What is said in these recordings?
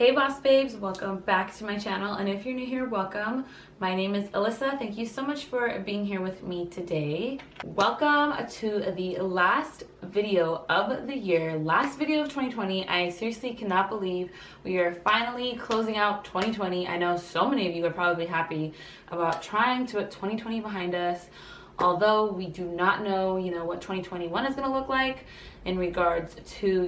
Hey boss babes, welcome back to my channel, and if you're new here, welcome. My name is Alyssa. Thank you so much for being here with me today. Welcome to the last video of the year, last video of 2020. I seriously cannot believe we are finally closing out 2020. I know so many of you are probably happy about trying to put 2020 behind us, although we do not know, what 2021 is going to look like in regards to,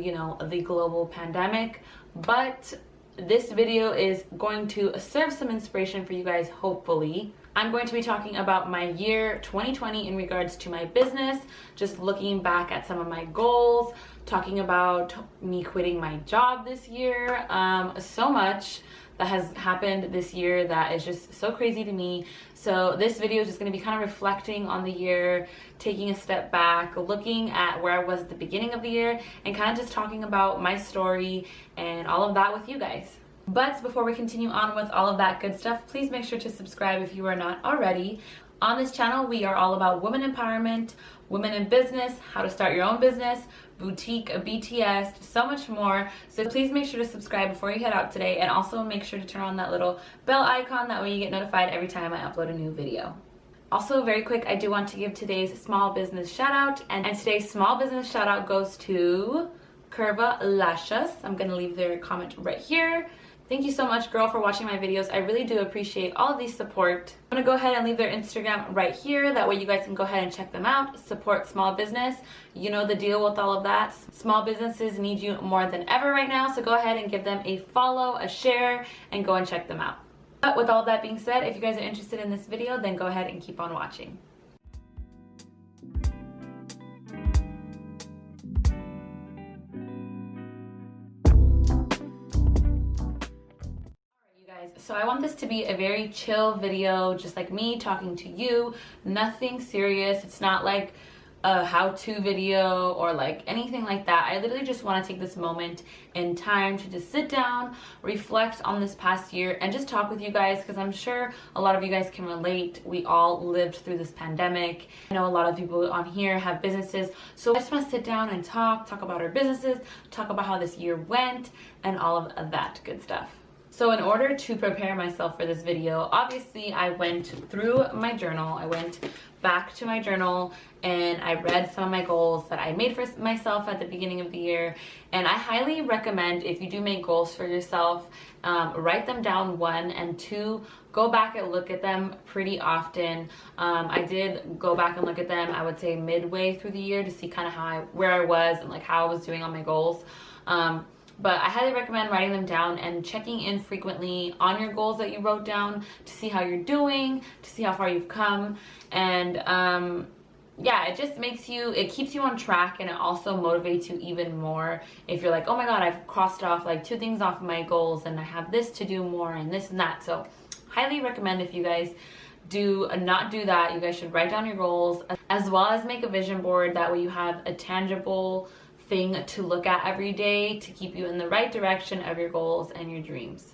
the global pandemic. But this video is going to serve some inspiration for you guys, hopefully. I'm going to be talking about my year 2020 in regards to my business, just looking back at some of my goals, talking about me quitting my job this year. So much that has happened this year that is just so crazy to me. So this video is just going to be kind of reflecting on the year, taking a step back, looking at where I was at the beginning of the year, and kind of just talking about my story and all of that with you guys. But before we continue on with all of that good stuff, please make sure to subscribe if you are not already. On this channel, we are all about women empowerment, women in business, how to start your own business, boutique, BTS, so much more. So please make sure to subscribe before you head out today, and also make sure to turn on that little bell icon. That way you get notified every time I upload a new video. Also, very quick, I do want to give today's small business shout out, and today's small business shout out goes to Curva Lashes. I'm gonna leave their comment right here. Thank you so much, girl, for watching my videos. I really do appreciate all of the support. I'm gonna go ahead and leave their Instagram right here. That way you guys can go ahead and check them out. Support small business. You know the deal with all of that. Small businesses need you more than ever right now, so go ahead and give them a follow, a share, and go and check them out. But with all that being said, if you guys are interested in this video, then go ahead and keep on watching. So I want this to be a very chill video, just like me talking to you, nothing serious. It's not like a how-to video or like anything like that. I literally just want to take this moment in time to just sit down, reflect on this past year, and just talk with you guys, because I'm sure a lot of you guys can relate. We all lived through this pandemic. I know a lot of people on here have businesses, so I just want to sit down and talk about our businesses, talk about how this year went, and all of that good stuff. So in order to prepare myself for this video, obviously I went through my journal. I went back to my journal and I read some of my goals that I made for myself at the beginning of the year. And I highly recommend, if you do make goals for yourself, write them down, one, and two, go back and look at them pretty often. I did go back and look at them, I would say midway through the year, to see kind of where I was and like how I was doing on my goals. But I highly recommend writing them down and checking in frequently on your goals that you wrote down to see how you're doing, to see how far you've come. And yeah, it just it keeps you on track, and it also motivates you even more if you're like, oh my god, I've crossed off like 2 things off of my goals and I have this to do more and this and that. So highly recommend, if you guys do not do that, you guys should write down your goals, as well as make a vision board. That way you have a tangible thing to look at every day to keep you in the right direction of your goals and your dreams.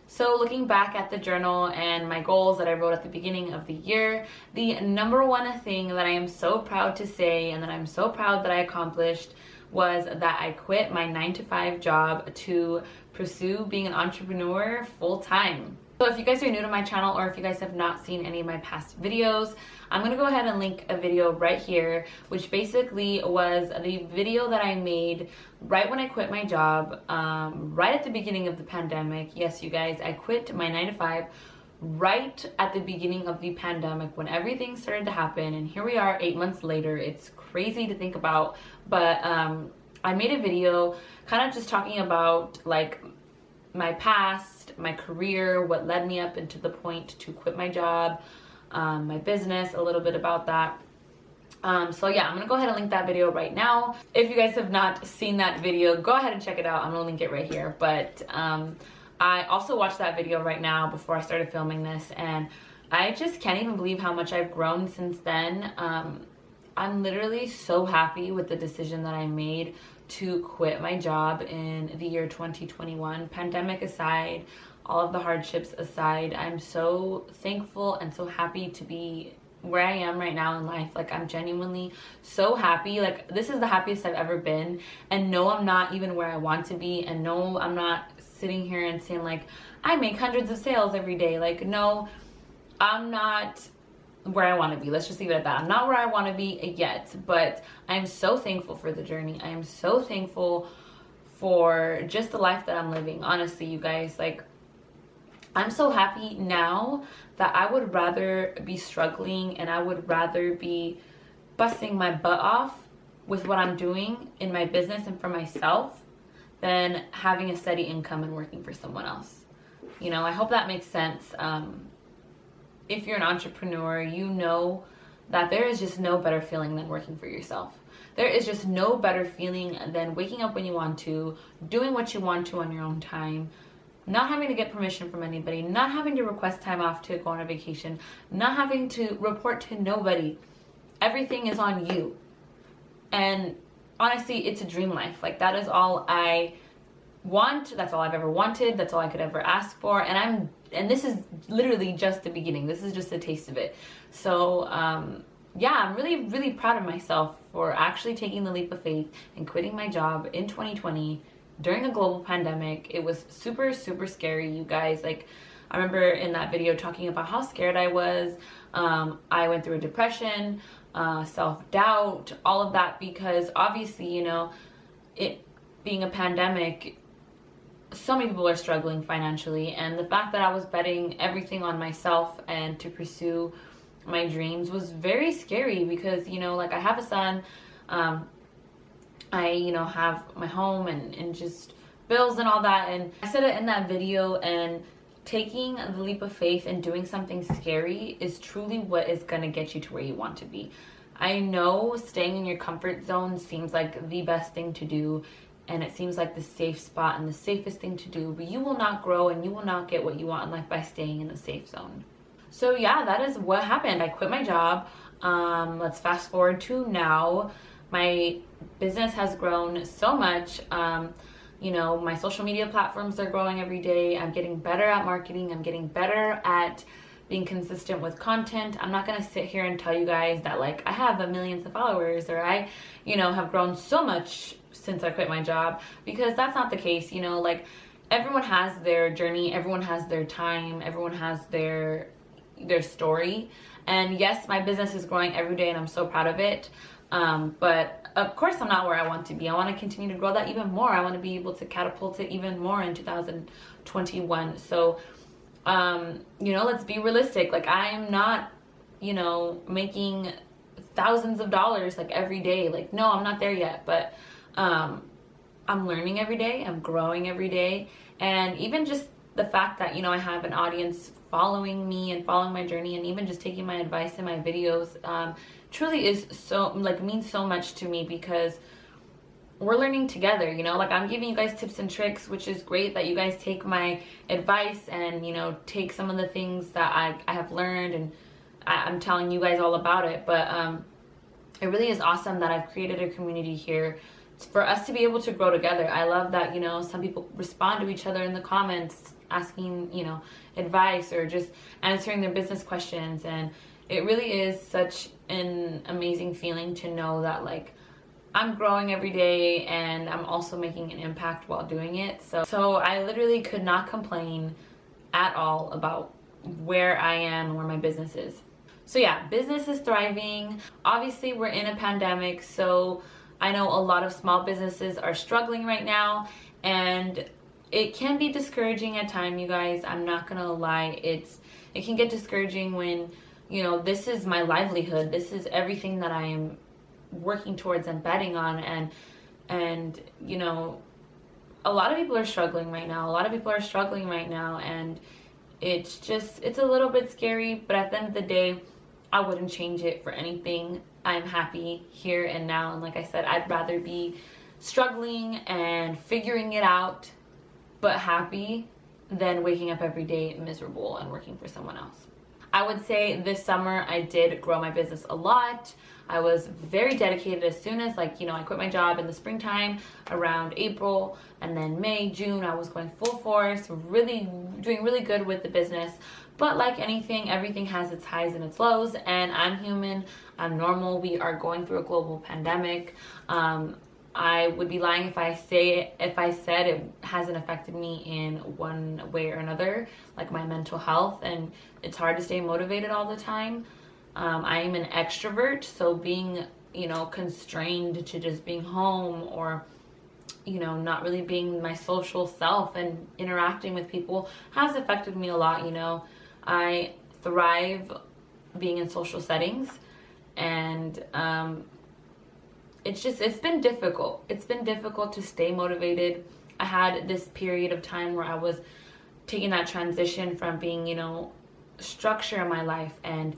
So looking back at the journal and my goals that I wrote at the beginning of the year, the number one thing that I am so proud to say and that I'm so proud that I accomplished was that I quit my 9-to-5 job to pursue being an entrepreneur full-time. So if you guys are new to my channel, or if you guys have not seen any of my past videos, I'm going to go ahead and link a video right here, which basically was the video that I made right when I quit my job, right at the beginning of the pandemic. Yes, you guys, I quit my 9-to-5 right at the beginning of the pandemic when everything started to happen, and here we are 8 months later. It's crazy to think about, but I made a video kind of just talking about like my past, my career, what led me up into the point to quit my job, my business, a little bit about that. So yeah, I'm gonna go ahead and link that video right now. If you guys have not seen that video, go ahead and check it out. I'm gonna link it right here. But I also watched that video right now before I started filming this, and I just can't even believe how much I've grown since then. I'm literally so happy with the decision that I made to quit my job in the year 2021. Pandemic aside, all of the hardships aside, I'm so thankful and so happy to be where I am right now in life. Like, I'm genuinely so happy. Like, this is the happiest I've ever been, and no, I'm not even where I want to be, and no, I'm not sitting here and saying like, I make hundreds of sales every day. Like, no, I'm not where I want to be. Let's just leave it at that. I'm not where I want to be yet, but I'm so thankful for the journey. I am so thankful for just the life that I'm living. Honestly, you guys, like, I'm so happy now that I would rather be struggling and I would rather be busting my butt off with what I'm doing in my business and for myself than having a steady income and working for someone else. You know, I hope that makes sense. If you're an entrepreneur, you know that there is just no better feeling than working for yourself. There is just no better feeling than waking up when you want to, doing what you want to on your own time, not having to get permission from anybody, not having to request time off to go on a vacation, not having to report to nobody. Everything is on you. And honestly, it's a dream life. Like, that is all I want. That's all I've ever wanted. That's all I could ever ask for. And this is literally just the beginning. This is just a taste of it. So, yeah, I'm really, really proud of myself for actually taking the leap of faith and quitting my job in 2020 during a global pandemic. It was super, super scary, you guys. Like, I remember in that video talking about how scared I was. I went through a depression, self-doubt, all of that, because obviously, you know, it being a pandemic, so many people are struggling financially, and the fact that I was betting everything on myself and to pursue my dreams was very scary because, you know, like, I have a son, I, you know, have my home and just bills and all that, and I said it in that video, and taking the leap of faith and doing something scary is truly what is going to get you to where you want to be. I know staying in your comfort zone seems like the best thing to do, and it seems like the safe spot and the safest thing to do, but you will not grow and you will not get what you want in life by staying in the safe zone. So yeah, that is what happened. I quit my job. Let's fast forward to now. My business has grown so much. You know, my social media platforms are growing every day. I'm getting better at marketing. I'm getting better at being consistent with content. I'm not gonna sit here and tell you guys that like I have millions of followers or I, you know, have grown so much since I quit my job, because that's not the case. You know, like, everyone has their journey, everyone has their time, everyone has their story. And yes, my business is growing every day and I'm so proud of it. But of course I'm not where I want to be. I want to continue to grow that even more. I want to be able to catapult it even more in 2021. So, you know, let's be realistic. Like, I am not, you know, making thousands of dollars like every day. Like, no, I'm not there yet, but, I'm learning every day. I'm growing every day. And even just the fact that, you know, I have an audience following me and following my journey and even just taking my advice in my videos, truly is so, like, means so much to me, because we're learning together, you know. Like, I'm giving you guys tips and tricks, which is great that you guys take my advice and, you know, take some of the things that I have learned, and I'm telling you guys all about it. But it really is awesome that I've created a community here for us to be able to grow together. I love that, you know, some people respond to each other in the comments asking, you know, advice or just answering their business questions, and it really is such an amazing feeling to know that, like, I'm growing every day and I'm also making an impact while doing it. So I literally could not complain at all about where I am and where my business is. So yeah, business is thriving. Obviously, we're in a pandemic, so I know a lot of small businesses are struggling right now, and it can be discouraging at times, you guys. I'm not gonna lie. It can get discouraging when, you know, this is my livelihood. This is everything that I am working towards and betting on, and you know, a lot of people are struggling right now. And it's a little bit scary, but at the end of the day, I wouldn't change it for anything. I'm happy here and now, and like I said, I'd rather be struggling and figuring it out but happy than waking up every day miserable and working for someone else. I would say this summer I did grow my business a lot. I was very dedicated as soon as, like, you know, I quit my job in the springtime around April, and then May, June, I was going full force, really doing really good with the business. But like anything, everything has its highs and its lows, and I'm human, I'm normal. We are going through a global pandemic. I would be lying if I said it hasn't affected me in one way or another, like my mental health, and it's hard to stay motivated all the time. I am an extrovert, so being, constrained to just being home, or not really being my social self and interacting with people has affected me a lot. I thrive being in social settings, and it's been difficult. It's been difficult to stay motivated. I had this period of time where I was taking that transition from being, structure in my life and,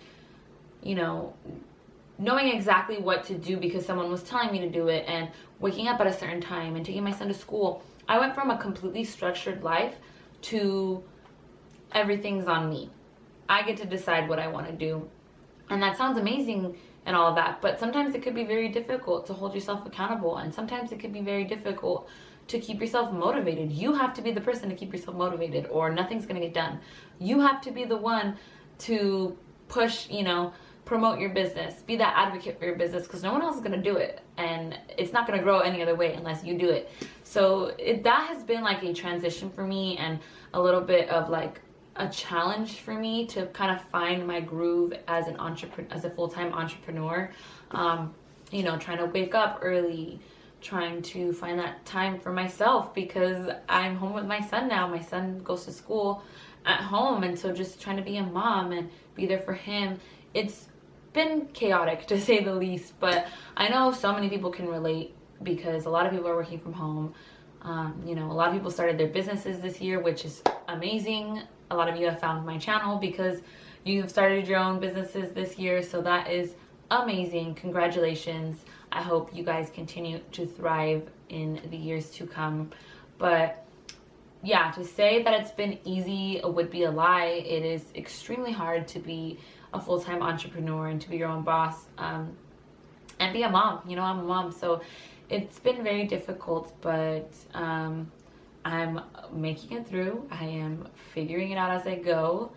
knowing exactly what to do because someone was telling me to do it, and waking up at a certain time and taking my son to school. I went from a completely structured life to everything's on me. I get to decide what I want to do. And that sounds amazing and all of that, but sometimes it could be very difficult to hold yourself accountable, and sometimes it could be very difficult to keep yourself motivated. You have to be the person to keep yourself motivated, or nothing's going to get done. You have to be the one to push, promote your business, be that advocate for your business, because no one else is going to do it, and it's not going to grow any other way unless you do it. So that has been like a transition for me, and a little bit of like a challenge for me to kind of find my groove as an entrepreneur, as a full-time entrepreneur. Trying to wake up early, trying to find that time for myself, because I'm home with my son now. My son goes to school at home, and so just trying to be a mom and be there for him. It's been chaotic, to say the least, but I know so many people can relate, because a lot of people are working from home. A lot of people started their businesses this year, which is amazing. A lot of you have found my channel because you've started your own businesses this year, so that is amazing. Congratulations. I hope you guys continue to thrive in the years to come. But yeah, to say that it's been easy would be a lie. It is extremely hard to be a full-time entrepreneur and to be your own boss, and be a mom. I'm a mom, so it's been very difficult, but I'm making it through. I am figuring it out as I go,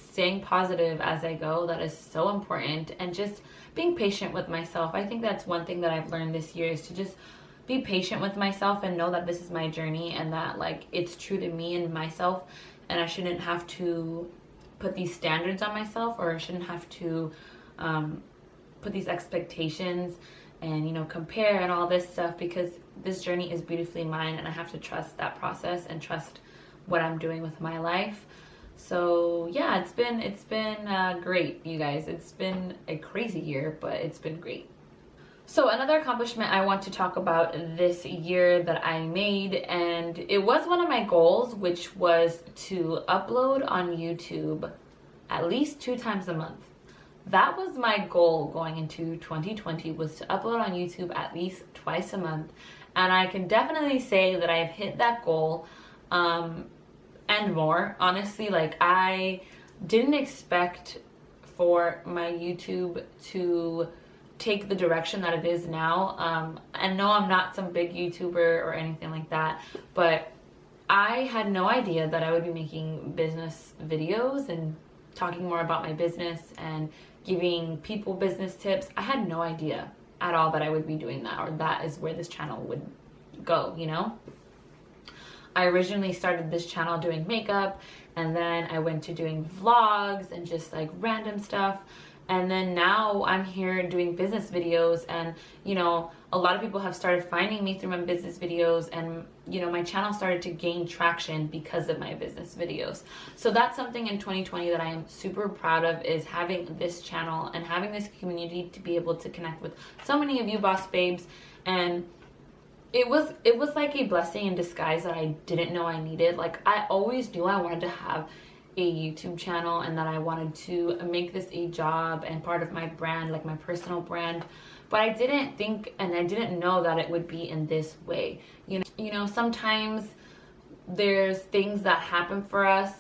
staying positive as I go. That is so important, and just being patient with myself. I think that's one thing that I've learned this year, is to just be patient with myself and know that this is my journey, and that like it's true to me and myself, and I shouldn't have to put these standards on myself, or I shouldn't have to put these expectations and compare and all this stuff, because this journey is beautifully mine, and I have to trust that process and trust what I'm doing with my life. So yeah, it's been great, you guys. It's been a crazy year, but it's been great. So another accomplishment I want to talk about this year that I made, and it was one of my goals, which was to upload on YouTube at least 2 times a month. That was my goal going into 2020, was to upload on YouTube at least twice a month. And I can definitely say that I've hit that goal, and more. Honestly, like, I didn't expect for my YouTube to take the direction that it is now. And no, I'm not some big YouTuber or anything like that, but I had no idea that I would be making business videos and talking more about my business and giving people business tips. I had no idea at all that I would be doing that, or that is where this channel would go, I originally started this channel doing makeup, and then I went to doing vlogs and just like random stuff. And then now I'm here doing business videos, and a lot of people have started finding me through my business videos, and my channel started to gain traction because of my business videos. So that's something in 2020 that I am super proud of, is having this channel and having this community to be able to connect with so many of you boss babes. And it was like a blessing in disguise that I didn't know I needed. Like, I always knew I wanted to have a YouTube channel, and that I wanted to make this a job and part of my brand, like my personal brand, but I didn't think, and I didn't know that it would be in this way. Sometimes there's things that happen for us,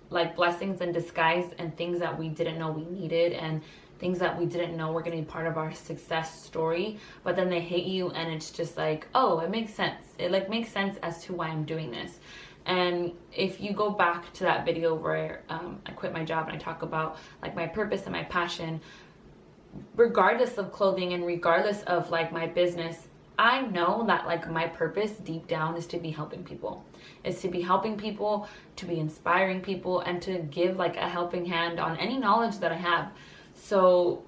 like blessings in disguise, and things that we didn't know we needed, and things that we didn't know were going to be part of our success story, but then they hit you, and it's just like, oh, it makes sense. It like makes sense as to why I'm doing this. And if you go back to that video where I quit my job and I talk about like my purpose and my passion, regardless of clothing and regardless of like my business, I know that like my purpose deep down is to be helping people. Is to be helping people, to be inspiring people, and to give like a helping hand on any knowledge that I have. So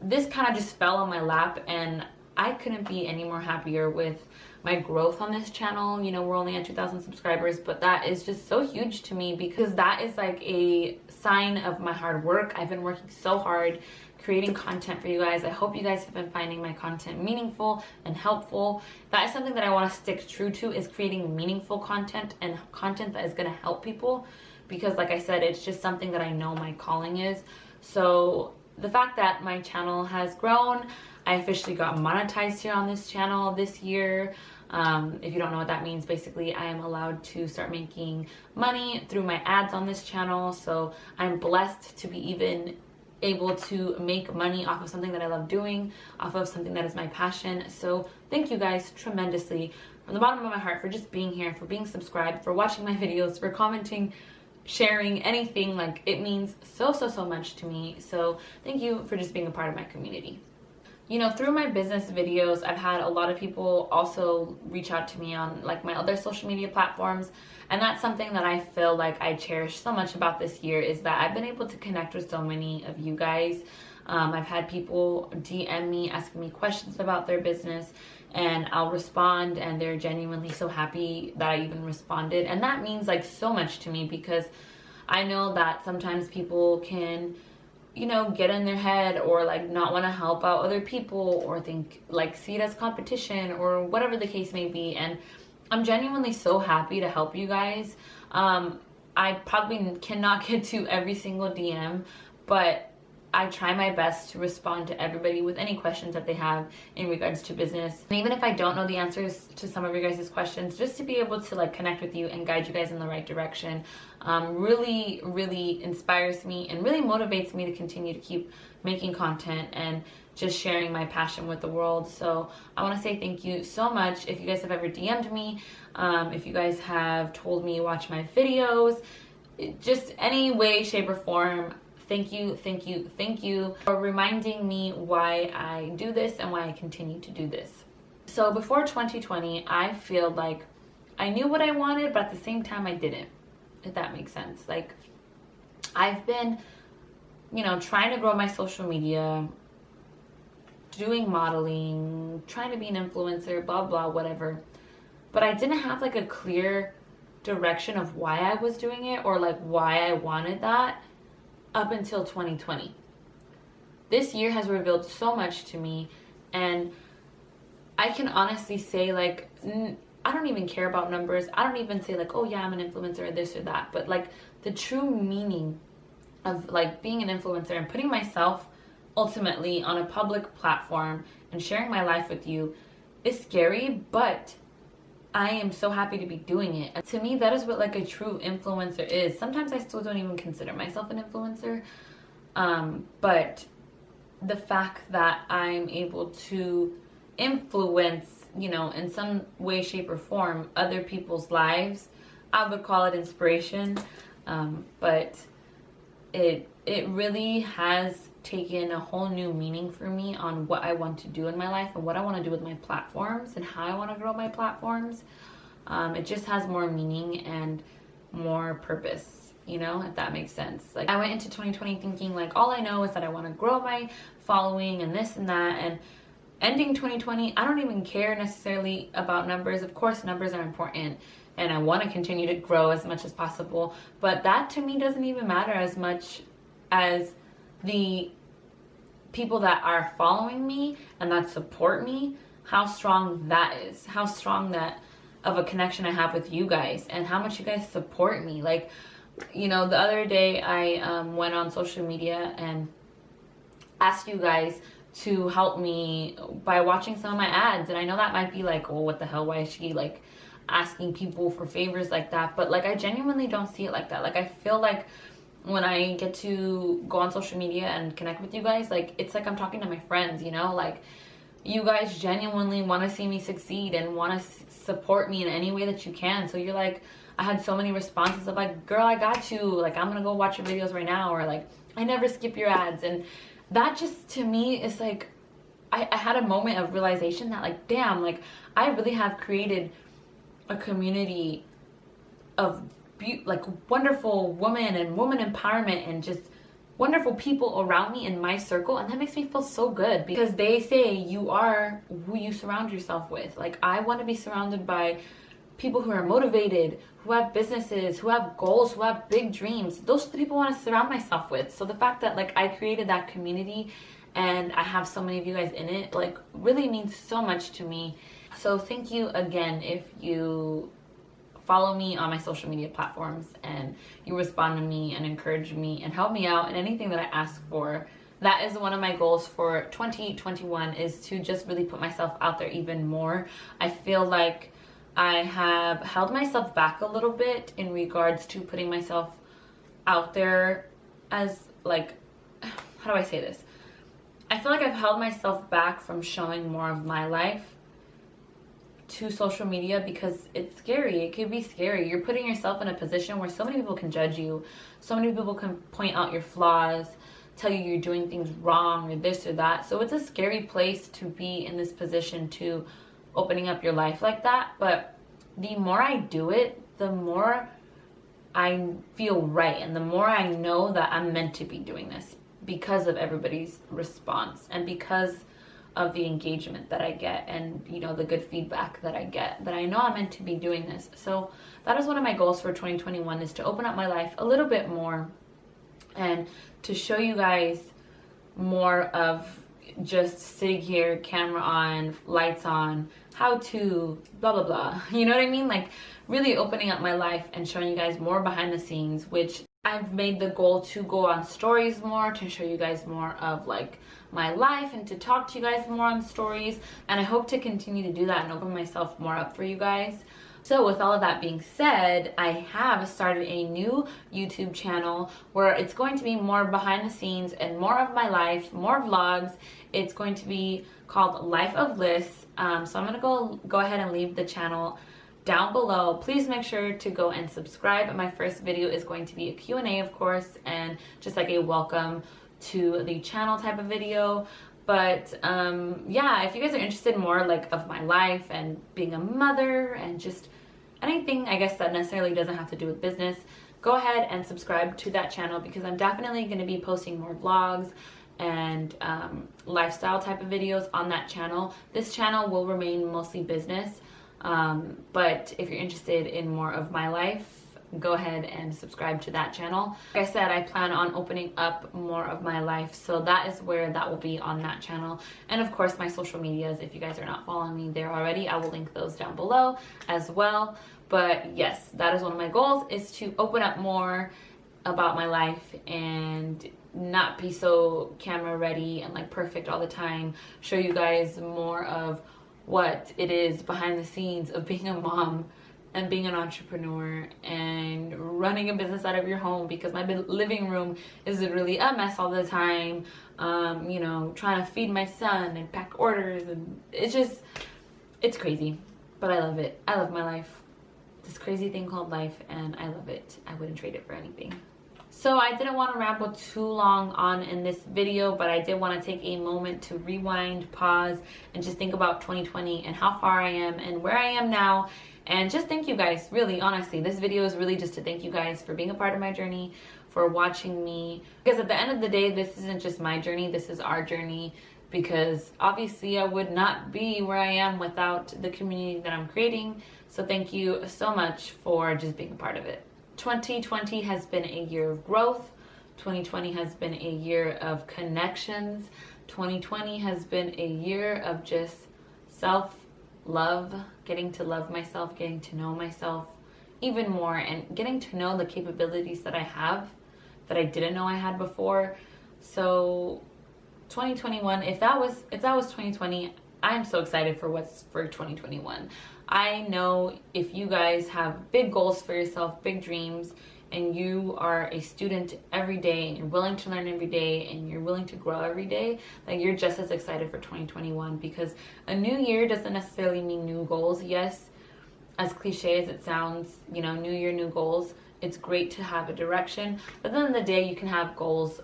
this kind of just fell on my lap, and I couldn't be any more happier with my growth on this channel. You know, we're only at 2,000 subscribers, but that is just so huge to me because that is like a sign of my hard work. I've been working so hard creating content for you guys. I hope you guys have been finding my content meaningful and helpful. That is something that I want to stick true to, is creating meaningful content and content that is going to help people, because like I said, it's just something that I know my calling is. So the fact that my channel has grown, I officially got monetized here on this channel this year. If you don't know what that means, basically I am allowed to start making money through my ads on this channel. So I'm blessed to be even able to make money off of something that I love doing, off of something that is my passion. So thank you guys tremendously from the bottom of my heart for just being here, for being subscribed, for watching my videos, for commenting, sharing, anything. Like, it means so much to me. So thank you for just being a part of my community. You know, through my business videos, I've had a lot of people also reach out to me on like my other social media platforms. And that's something that I feel like I cherish so much about this year, is that I've been able to connect with so many of you guys. I've had people DM me, asking me questions about their business, and I'll respond, and they're genuinely so happy that I even responded. And that means like so much to me, because I know that sometimes people can, you know, get in their head or like not want to help out other people, or think like see it as competition, or whatever the case may be. And I'm genuinely so happy to help you guys. I probably cannot get to every single DM, but I try my best to respond to everybody with any questions that they have in regards to business. And even if I don't know the answers to some of your guys' questions, just to be able to like connect with you and guide you guys in the right direction, really inspires me and really motivates me to continue to keep making content and just sharing my passion with the world. So I want to say thank you so much. If you guys have ever DM'd me, if you guys have told me watch my videos, just any way, shape, or form, thank you for reminding me why I do this and why I continue to do this. So before 2020, I feel like I knew what I wanted, but at the same time I didn't, if that makes sense. Like, I've been, you know, trying to grow my social media, doing modeling, trying to be an influencer, blah blah whatever, but I didn't have like a clear direction of why I was doing it, or like why I wanted that, up until 2020. This year has revealed so much to me, and I can honestly say like I don't even care about numbers. I don't even say like, oh yeah, I'm an influencer or this or that, but like the true meaning of like being an influencer and putting myself ultimately on a public platform and sharing my life with you is scary, but I am so happy to be doing it. And to me, that is what like a true influencer is. Sometimes I still don't even consider myself an influencer, but the fact that I'm able to influence, you know, in some way, shape, or form other people's lives, I would call it inspiration. But it really has taken a whole new meaning for me on what I want to do in my life and what I want to do with my platforms and how I want to grow my platforms. It just has more meaning and more purpose, you know, if that makes sense. Like, I went into 2020 thinking like, all I know is that I want to grow my following and this and that, and ending 2020, I don't even care necessarily about numbers. Of course, numbers are important, and I want to continue to grow as much as possible, but that to me doesn't even matter as much as the people that are following me and that support me, how strong that is, how strong that of a connection I have with you guys, and how much you guys support me. Like, you know, the other day I went on social media and asked you guys to help me by watching some of my ads, and I know that might be like, oh, what the hell, why is she like asking people for favors like that? But like, I genuinely don't see it like that. Like, I feel like when I get to go on social media and connect with you guys, like, it's like I'm talking to my friends, you know? Like, you guys genuinely want to see me succeed and want to support me in any way that you can. So you're like, I had so many responses of like, girl, I got you, like, I'm gonna go watch your videos right now, or like, I never skip your ads. And that just, to me, is like, I had a moment of realization that like, damn, like I really have created a community of like wonderful women and woman empowerment and just wonderful people around me in my circle, and that makes me feel so good, because they say you are who you surround yourself with. Like, I want to be surrounded by people who are motivated, who have businesses, who have goals, who have big dreams. Those are the people I want to surround myself with. So the fact that like I created that community and I have so many of you guys in it, like, really means so much to me. So thank you again if you follow me on my social media platforms and you respond to me and encourage me and help me out in anything that I ask for. That is one of my goals for 2021, is to just really put myself out there even more. I feel like I have held myself back a little bit in regards to putting myself out there as like, how do I say this? I feel like I've held myself back from showing more of my life to social media because it's scary. It could be scary. You're putting yourself in a position where so many people can judge you. So many people can point out your flaws, tell you you're doing things wrong or this or that. So it's a scary place to be in this position to opening up your life like that. But the more I do it, the more I feel right, and the more I know that I'm meant to be doing this because of everybody's response and because of the engagement that I get, and you know, the good feedback that I get, that I know I'm meant to be doing this. So that is one of my goals for 2021, is to open up my life a little bit more and to show you guys more of just sitting here, camera on, lights on, how to blah blah blah, you know what I mean? Like, really opening up my life and showing you guys more behind the scenes, which I've made the goal to go on stories more, to show you guys more of like my life and to talk to you guys more on stories. And I hope to continue to do that and open myself more up for you guys. So with all of that being said, I have started a new YouTube channel where it's going to be more behind the scenes and more of my life, more vlogs. It's going to be called Life of Lyss. So I'm gonna go ahead and leave the channel down below. Please make sure to go and subscribe. My first video is going to be a Q&A, of course, and just like a welcome to the channel type of video. But yeah, if you guys are interested more like of my life and being a mother and just anything, I guess, that necessarily doesn't have to do with business, go ahead and subscribe to that channel, because I'm definitely going to be posting more vlogs and lifestyle type of videos on that channel. This channel will remain mostly business, but if you're interested in more of my life, go ahead and subscribe to that channel. Like I said, I plan on opening up more of my life, so that is where that will be, on that channel. And of course, my social medias, if you guys are not following me there already, I will link those down below as well. But yes, that is one of my goals, is to open up more about my life and not be so camera ready and like perfect all the time. Show you guys more of what it is behind the scenes of being a mom and being an entrepreneur and running a business out of your home, because my living room is literally a mess all the time. You know, trying to feed my son and pack orders, and it's crazy, but I love it. I love my life, this crazy thing called life, and I love it. I wouldn't trade it for anything. So I didn't want to ramble too long on in this video, but I did want to take a moment to rewind, pause, and just think about 2020 and how far I am and where I am now. And just thank you guys, really, honestly. This video is really just to thank you guys for being a part of my journey, for watching me. Because at the end of the day, this isn't just my journey, this is our journey. Because obviously I would not be where I am without the community that I'm creating. So thank you so much for just being a part of it. 2020 has been a year of growth. 2020 has been a year of connections. 2020 has been a year of just self-love, getting to love myself, getting to know myself even more, and getting to know the capabilities that I have that I didn't know I had before. So 2021, if that was 2020, I'm so excited for what's for 2021. I know if you guys have big goals for yourself, big dreams, and you are a student every day and you're willing to learn every day and you're willing to grow every day, like, you're just as excited for 2021, because a new year doesn't necessarily mean new goals. Yes, as cliche as it sounds, you know, new year, new goals, it's great to have a direction, but at the end of the day, you can have goals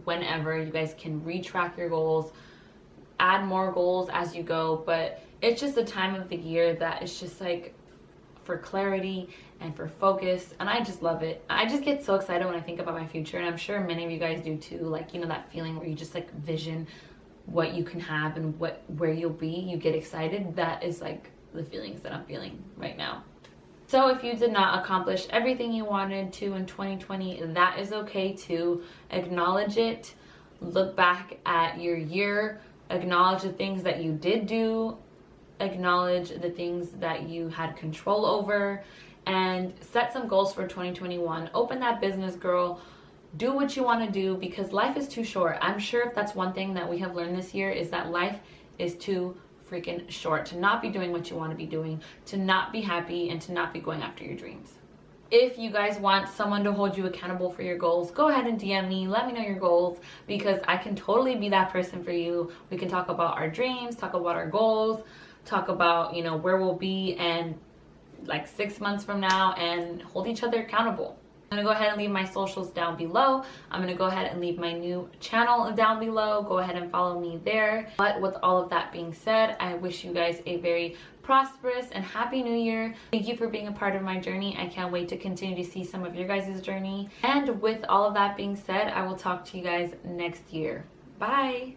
whenever. You guys can retrack your goals add more goals as you go, but it's just a time of the year that is just like for clarity and for focus, and I just love it. I just get so excited when I think about my future, and I'm sure many of you guys do too. Like, you know, that feeling where you just like vision what you can have and where you'll be. You get excited. That is like the feelings that I'm feeling right now. So if you did not accomplish everything you wanted to in 2020, that is okay too. Acknowledge it. Look back at your year. Acknowledge the things that you did do. Acknowledge the things that you had control over, and set some goals for 2021. Open that business, girl. Do what you want to do, because life is too short. I'm sure if that's one thing that we have learned this year, is that life is too freaking short to not be doing what you want to be doing, to not be happy, and to not be going after your dreams. If you guys want someone to hold you accountable for your goals, go ahead and DM me. Let me know your goals, because I can totally be that person for you. We can talk about our dreams, talk about our goals, talk about, you know, where we'll be and like 6 months from now, and hold each other accountable. I'm gonna go ahead and leave my socials down below. I'm gonna go ahead and leave my new channel down below. Go ahead and follow me there. But with all of that being said, I wish you guys a very prosperous and happy new year. Thank you for being a part of my journey. I can't wait to continue to see some of your guys' journey. And with all of that being said, I will talk to you guys next year. Bye.